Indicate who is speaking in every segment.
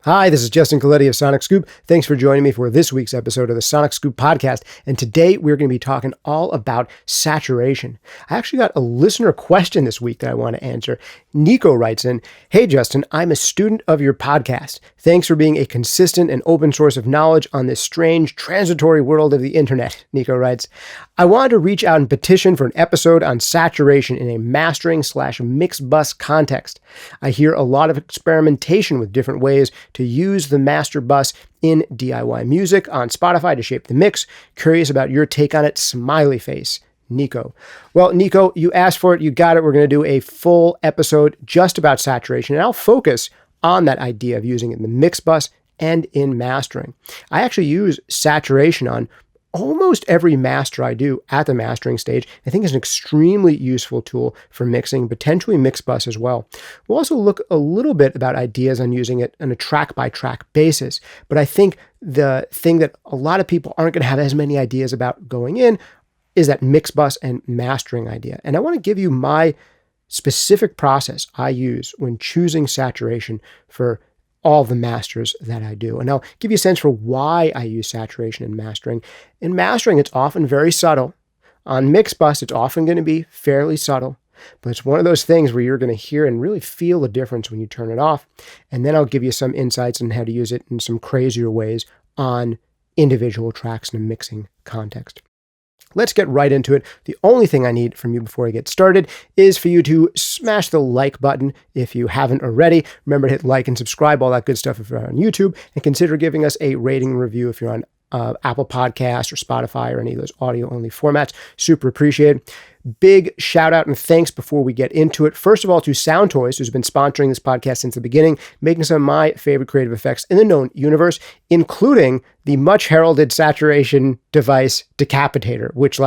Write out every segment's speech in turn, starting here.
Speaker 1: Hi, this is Justin Colletti of Sonic Scoop. Thanks for joining me for this week's episode of the Sonic Scoop podcast. And today we're going to be talking all about saturation. I actually got a listener question this week that I want to answer. Nico writes in, "Hey Justin, I'm a student of your podcast. Thanks for being a consistent and open source of knowledge on this strange, transitory world of the internet." Nico writes, "I wanted to reach out and petition for an episode on saturation in a mastering/mix bus context. I hear a lot of experimentation with different ways to use the master bus in DIY music on Spotify to shape the mix. Curious about your take on it. Smiley face. Nico." Well, Nico, you asked for it. You got it. We're going to do a full episode just about saturation, and I'll focus on that idea of using it in the mix bus and in mastering. I actually use saturation on almost every master I do at the mastering stage. I think it's an extremely useful tool for mixing, potentially mix bus as well. We'll also look a little bit about ideas on using it on a track-by-track basis. But I think the thing that a lot of people aren't going to have as many ideas about going in is that mix bus and mastering idea. And I want to give you my specific process I use when choosing saturation for all the masters that I do. And I'll give you a sense for why I use saturation in mastering. In mastering, it's often very subtle. On mix bus, it's often going to be fairly subtle, but it's one of those things where you're going to hear and really feel the difference when you turn it off. And then I'll give you some insights on how to use it in some crazier ways on individual tracks in a mixing context. Let's get right into it. The only thing I need from you before I get started is for you to smash the like button if you haven't already. Remember to hit like and subscribe, all that good stuff if you're on YouTube, and consider giving us a rating and review if you're on Apple Podcasts or Spotify or any of those audio-only formats. Super appreciated. Big shout out and thanks before we get into it. First of all, to Sound Toys, who's been sponsoring this podcast since the beginning, making some of my favorite creative effects in the known universe, including the much heralded saturation device Decapitator, which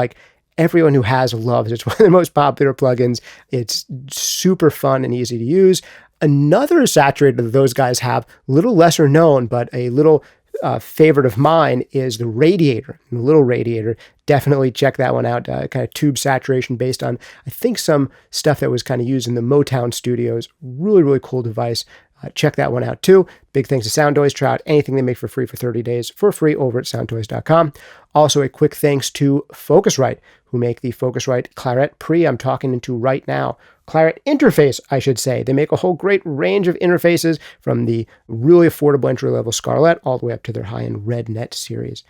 Speaker 1: everyone who has loves. It's one of the most popular plugins. It's super fun and easy to use. Another saturator that those guys have, little lesser known, but a little favorite of mine is the Radiator, the little Radiator. Definitely check that one out. Kind of tube saturation based on, I think, some stuff that was kind of used in the Motown studios. Really, really cool device. Check that one out too. Big thanks to Sound Toys. Try out anything they make for free for 30 days for free over at soundtoys.com. Also, a quick thanks to Focusrite, who make the Focusrite Claret Pre I'm talking into right now. Claret interface, I should say. They make a whole great range of interfaces from the really affordable entry-level Scarlett all the way up to their high-end RedNet series.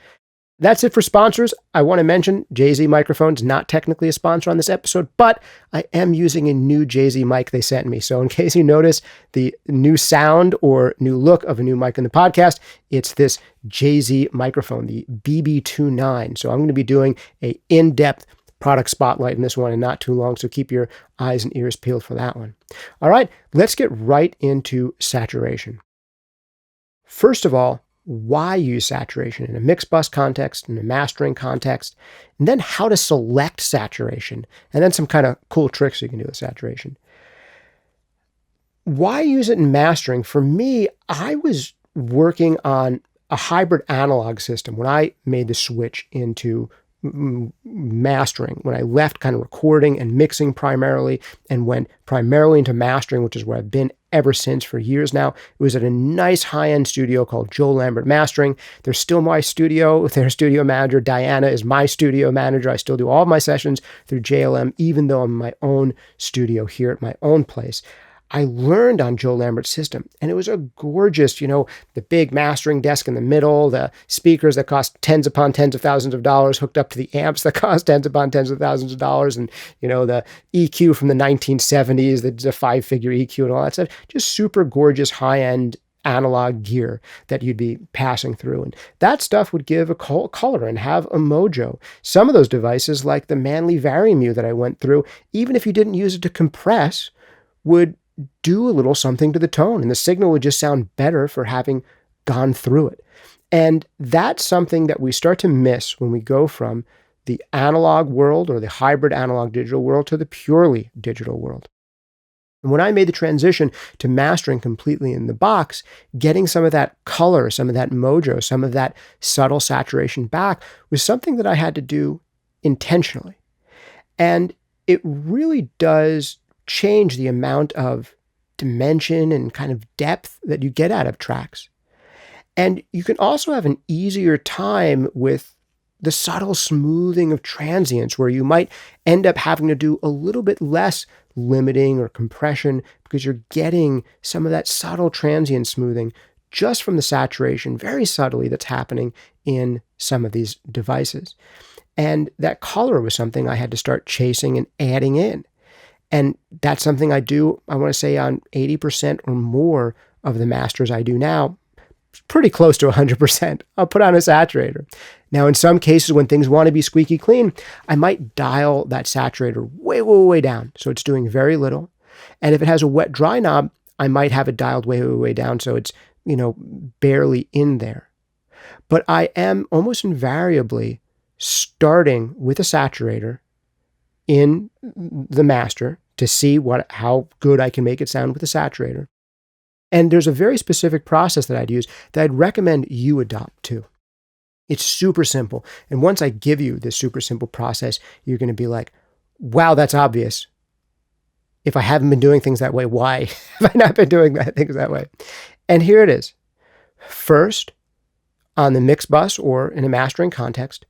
Speaker 1: That's it for sponsors. I want to mention JZ Microphones, not technically a sponsor on this episode, but I am using a new JZ mic they sent me. So in case you notice the new sound or new look of a new mic in the podcast, it's this JZ microphone, the BB29. So I'm going to be doing a in-depth product spotlight in this one and not too long, so keep your eyes and ears peeled for that one. All right, let's get right into saturation. First of all, why use saturation in a mix bus context, in a mastering context, and then how to select saturation, and then some kind of cool tricks you can do with saturation. Why use it in mastering? For me, I was working on a hybrid analog system when I made the switch into mastering, when I left kind of recording and mixing primarily and went primarily into mastering, which is where I've been ever since for years now. It was at a nice high-end studio called Joe Lambert Mastering. They're still my studio. Their studio manager, Diana, is my studio manager. I still do all of my sessions through JLM, even though I'm in my own studio here at my own place. I learned on Joe Lambert's system, and it was a gorgeous, the big mastering desk in the middle, the speakers that cost tens upon tens of thousands of dollars hooked up to the amps that cost tens upon tens of thousands of dollars, and, the EQ from the 1970s, the five-figure EQ and all that stuff. Just super gorgeous, high-end analog gear that you'd be passing through. And that stuff would give a color and have a mojo. Some of those devices, like the Manley Varimu that I went through, even if you didn't use it to compress, would do a little something to the tone, and the signal would just sound better for having gone through it. And that's something that we start to miss when we go from the analog world or the hybrid analog digital world to the purely digital world. And when I made the transition to mastering completely in the box, getting some of that color, some of that mojo, some of that subtle saturation back was something that I had to do intentionally. And it really does change the amount of dimension and kind of depth that you get out of tracks. And you can also have an easier time with the subtle smoothing of transients, where you might end up having to do a little bit less limiting or compression because you're getting some of that subtle transient smoothing just from the saturation, very subtly, that's happening in some of these devices. And that color was something I had to start chasing and adding in. And that's something I do, I want to say, on 80% or more of the masters I do now. Pretty close to 100%. I'll put on a saturator. Now, in some cases, when things want to be squeaky clean, I might dial that saturator way, way, way down, so it's doing very little. And if it has a wet dry knob, I might have it dialed way, way, way down, so it's, barely in there. But I am almost invariably starting with a saturator in the master to see how good I can make it sound with a saturator. And there's a very specific process that I'd use that I'd recommend you adopt too. It's super simple. And once I give you this super simple process, you're going to be like, wow, that's obvious. If I haven't been doing things that way, why have I not been doing things that way? And here it is. First, on the mix bus or in a mastering context,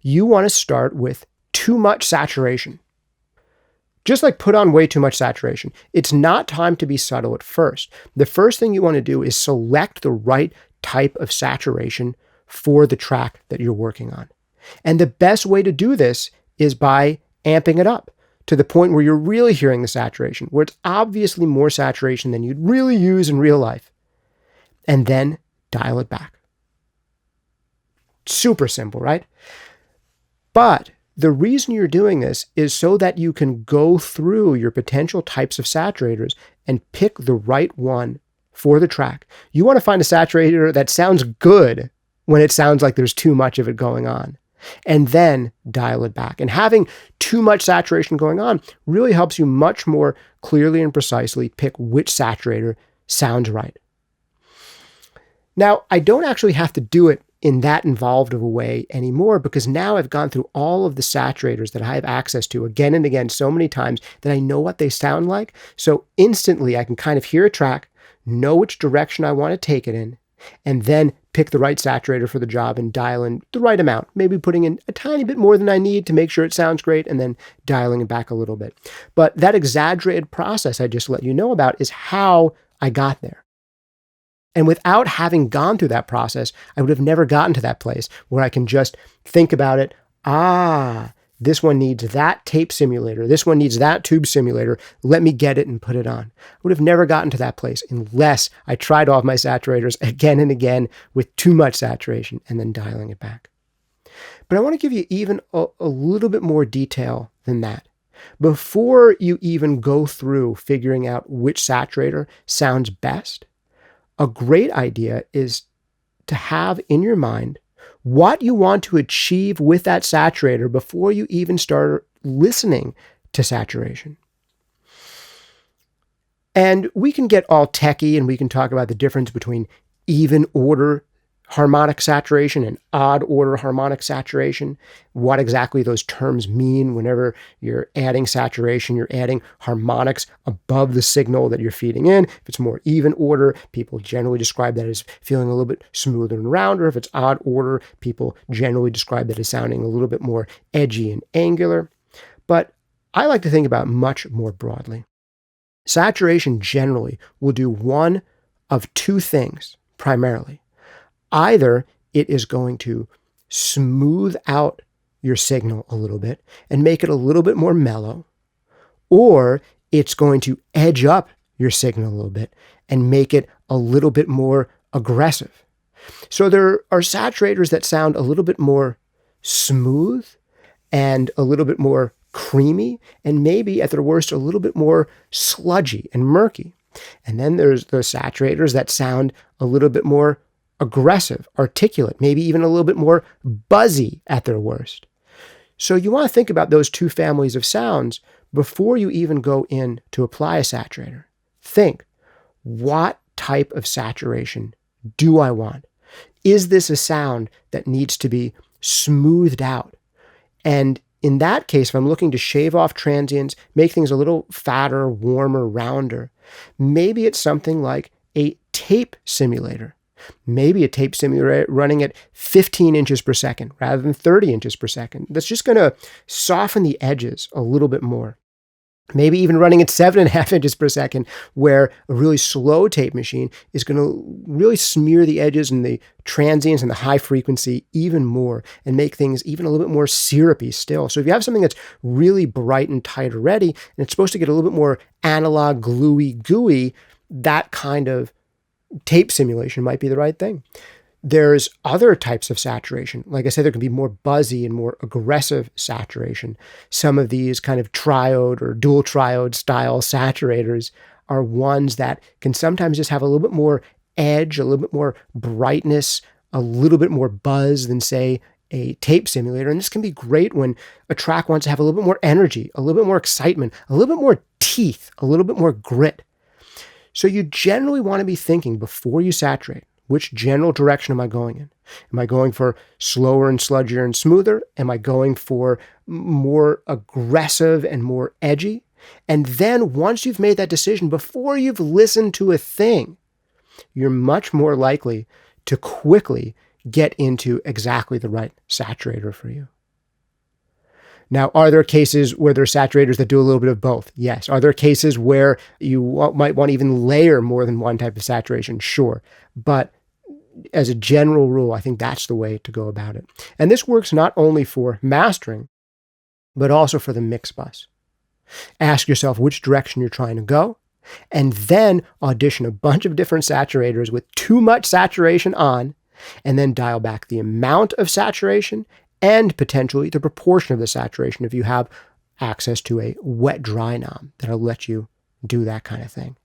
Speaker 1: you want to start with too much saturation. Just like put on way too much saturation. It's not time to be subtle at first. The first thing you want to do is select the right type of saturation for the track that you're working on. And the best way to do this is by amping it up to the point where you're really hearing the saturation, where it's obviously more saturation than you'd really use in real life. And then dial it back. Super simple, right? But the reason you're doing this is so that you can go through your potential types of saturators and pick the right one for the track. You want to find a saturator that sounds good when it sounds like there's too much of it going on, and then dial it back. And having too much saturation going on really helps you much more clearly and precisely pick which saturator sounds right. Now, I don't actually have to do it in that involved of a way anymore, because now I've gone through all of the saturators that I have access to again and again so many times that I know what they sound like. So instantly I can kind of hear a track, know which direction I want to take it in, and then pick the right saturator for the job and dial in the right amount, maybe putting in a tiny bit more than I need to make sure it sounds great, and then dialing it back a little bit. But that exaggerated process I just let you know about is how I got there. And without having gone through that process, I would have never gotten to that place where I can just think about it. This one needs that tape simulator. This one needs that tube simulator. Let me get it and put it on. I would have never gotten to that place unless I tried all of my saturators again and again with too much saturation and then dialing it back. But I want to give you even a little bit more detail than that. Before you even go through figuring out which saturator sounds best, a great idea is to have in your mind what you want to achieve with that saturator before you even start listening to saturation. And we can get all techie and we can talk about the difference between even order harmonic saturation and odd order harmonic saturation, what exactly those terms mean. Whenever you're adding saturation, you're adding harmonics above the signal that you're feeding in. If it's more even order, people generally describe that as feeling a little bit smoother and rounder. If it's odd order, people generally describe that as sounding a little bit more edgy and angular. But I like to think about much more broadly. Saturation generally will do one of two things primarily. Either it is going to smooth out your signal a little bit and make it a little bit more mellow, or it's going to edge up your signal a little bit and make it a little bit more aggressive. So there are saturators that sound a little bit more smooth and a little bit more creamy, and maybe at their worst a little bit more sludgy and murky. And then there's those saturators that sound a little bit more aggressive, articulate, maybe even a little bit more buzzy at their worst. So you want to think about those two families of sounds before you even go in to apply a saturator. Think, what type of saturation do I want? Is this a sound that needs to be smoothed out? And in that case, if I'm looking to shave off transients, make things a little fatter, warmer, rounder, maybe it's something like a tape simulator. maybe a tape simulator running at 15 inches per second rather than 30 inches per second. That's just going to soften the edges a little bit more. Maybe even running at 7.5 inches per second, where a really slow tape machine is going to really smear the edges and the transients and the high frequency even more and make things even a little bit more syrupy still. So if you have something that's really bright and tight already, and it's supposed to get a little bit more analog, gluey, gooey, that kind of tape simulation might be the right thing. There's other types of saturation. Like I said, there can be more buzzy and more aggressive saturation. Some of these kind of triode or dual triode style saturators are ones that can sometimes just have a little bit more edge, a little bit more brightness, a little bit more buzz than, say, a tape simulator. And this can be great when a track wants to have a little bit more energy, a little bit more excitement, a little bit more teeth, a little bit more grit. So you generally want to be thinking before you saturate, which general direction am I going in? Am I going for slower and sludgier and smoother? Am I going for more aggressive and more edgy? And then once you've made that decision, before you've listened to a thing, you're much more likely to quickly get into exactly the right saturator for you. Now, are there cases where there are saturators that do a little bit of both? Yes. Are there cases where you might want to even layer more than one type of saturation? Sure. But as a general rule, I think that's the way to go about it. And this works not only for mastering, but also for the mix bus. Ask yourself which direction you're trying to go, and then audition a bunch of different saturators with too much saturation on, and then dial back the amount of saturation and potentially the proportion of the saturation if you have access to a wet-dry knob that'll let you do that kind of thing.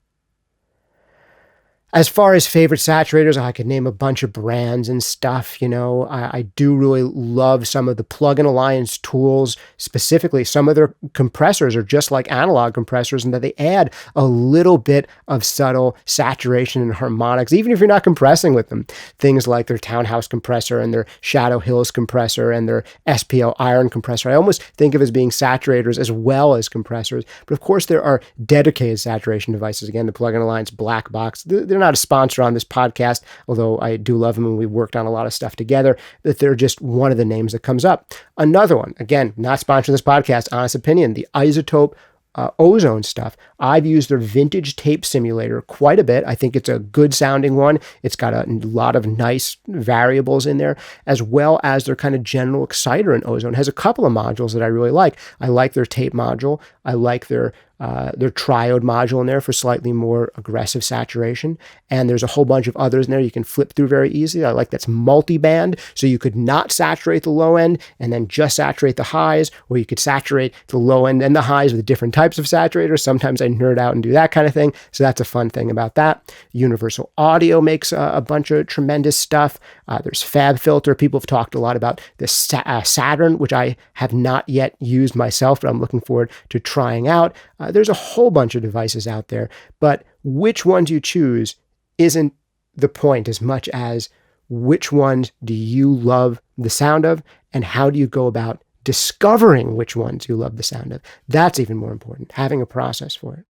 Speaker 1: As far as favorite saturators, I could name a bunch of brands and stuff. I do really love some of the Plug-in Alliance tools. Specifically, some of their compressors are just like analog compressors in that they add a little bit of subtle saturation and harmonics, even if you're not compressing with them. Things like their Townhouse compressor and their Shadow Hills compressor and their SPL iron compressor. I almost think of as being saturators as well as compressors. But of course, there are dedicated saturation devices. Again, the Plug-in Alliance Black Box. They're not a sponsor on this podcast, although I do love them and we've worked on a lot of stuff together, that they're just one of the names that comes up. Another one, again, not sponsoring this podcast, honest opinion, the Isotope Ozone stuff. I've used their vintage tape simulator quite a bit. I think it's a good sounding one. It's got a lot of nice variables in there, as well as their kind of general exciter in Ozone. It has a couple of modules that I really like. I like their tape module. I like their triode module in there for slightly more aggressive saturation. And there's a whole bunch of others in there you can flip through very easily. I like that's multi-band, so you could not saturate the low end and then just saturate the highs, or you could saturate the low end and the highs with different types of saturators. Sometimes I nerd out and do that kind of thing. So that's a fun thing about that. Universal Audio makes a bunch of tremendous stuff. There's Fab Filter. People have talked a lot about the Saturn, which I have not yet used myself, but I'm looking forward to trying out. There's a whole bunch of devices out there, but which ones you choose isn't the point as much as which ones do you love the sound of, and how do you go about discovering which ones you love the sound of. That's even more important, having a process for it.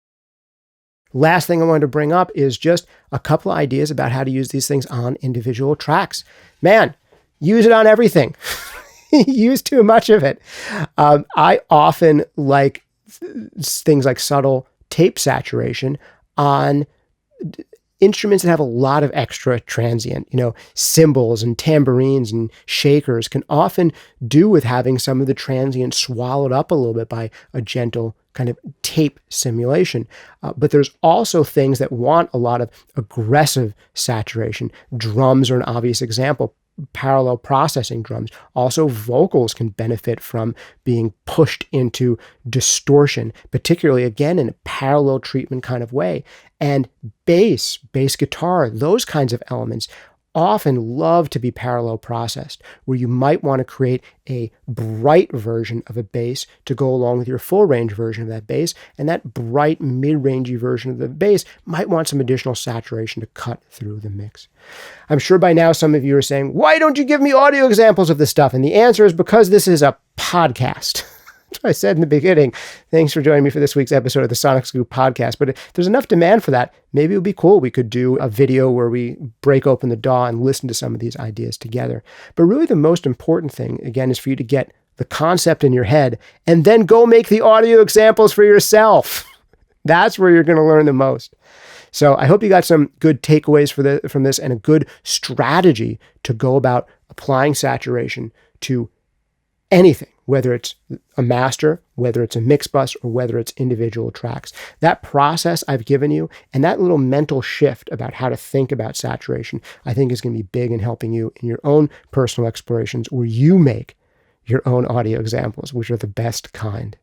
Speaker 1: Last thing I wanted to bring up is just a couple of ideas about how to use these things on individual tracks. Man, use it on everything. Use too much of it. I often like things like subtle tape saturation on instruments that have a lot of extra transient, cymbals and tambourines and shakers can often do with having some of the transient swallowed up a little bit by a gentle kind of tape simulation. But there's also things that want a lot of aggressive saturation. Drums are an obvious example. Parallel processing drums. Also, vocals can benefit from being pushed into distortion, particularly, again, in a parallel treatment kind of way. And bass guitar, those kinds of elements often love to be parallel processed, where you might want to create a bright version of a bass to go along with your full range version of that bass, and that bright mid-rangey version of the bass might want some additional saturation to cut through the mix. I'm sure by now some of you are saying, why don't you give me audio examples of this stuff? And the answer is because this is a podcast. That's what I said in the beginning. Thanks for joining me for this week's episode of the Sonic Scoop podcast. But if there's enough demand for that, maybe it would be cool. We could do a video where we break open the DAW and listen to some of these ideas together. But really the most important thing, again, is for you to get the concept in your head and then go make the audio examples for yourself. That's where you're going to learn the most. So I hope you got some good takeaways from this and a good strategy to go about applying saturation to anything, whether it's a master, whether it's a mix bus, or whether it's individual tracks. That process I've given you and that little mental shift about how to think about saturation, I think is going to be big in helping you in your own personal explorations where you make your own audio examples, which are the best kind.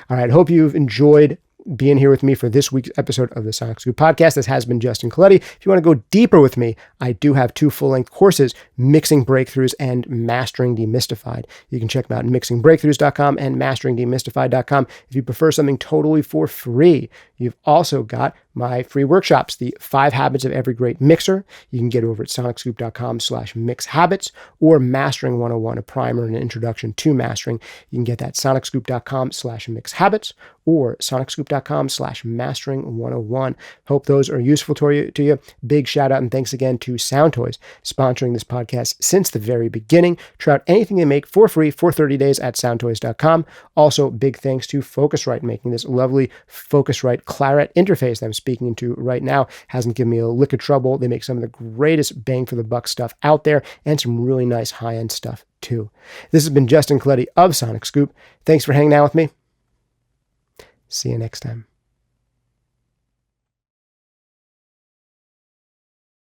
Speaker 1: All right, I hope you've enjoyed being here with me for this week's episode of the Sonic Scoop podcast. This has been Justin Colletti. If you want to go deeper with me, I do have 2 full-length courses, Mixing Breakthroughs and Mastering Demystified. You can check them out at mixingbreakthroughs.com and masteringdemystified.com. If you prefer something totally for free, you've also got my free workshops, the 5 Habits of Every Great Mixer. You can get over at sonicscoop.com/mixhabits, or Mastering 101, a primer and an introduction to mastering. You can get that sonicscoop.com/mixhabits or sonicscoop.com/mastering101. Hope those are useful to you. Big shout out and thanks again to Sound Toys, sponsoring this podcast since the very beginning. Try out anything they make for free for 30 days at soundtoys.com. Also, big thanks to Focusrite, making this lovely Focusrite Claret interface that I'm speaking into right now. Hasn't given me a lick of trouble. They make some of the greatest bang for the buck stuff out there and some really nice high-end stuff too. This has been Justin Colletti of Sonic Scoop. Thanks for hanging out with me. See you next time.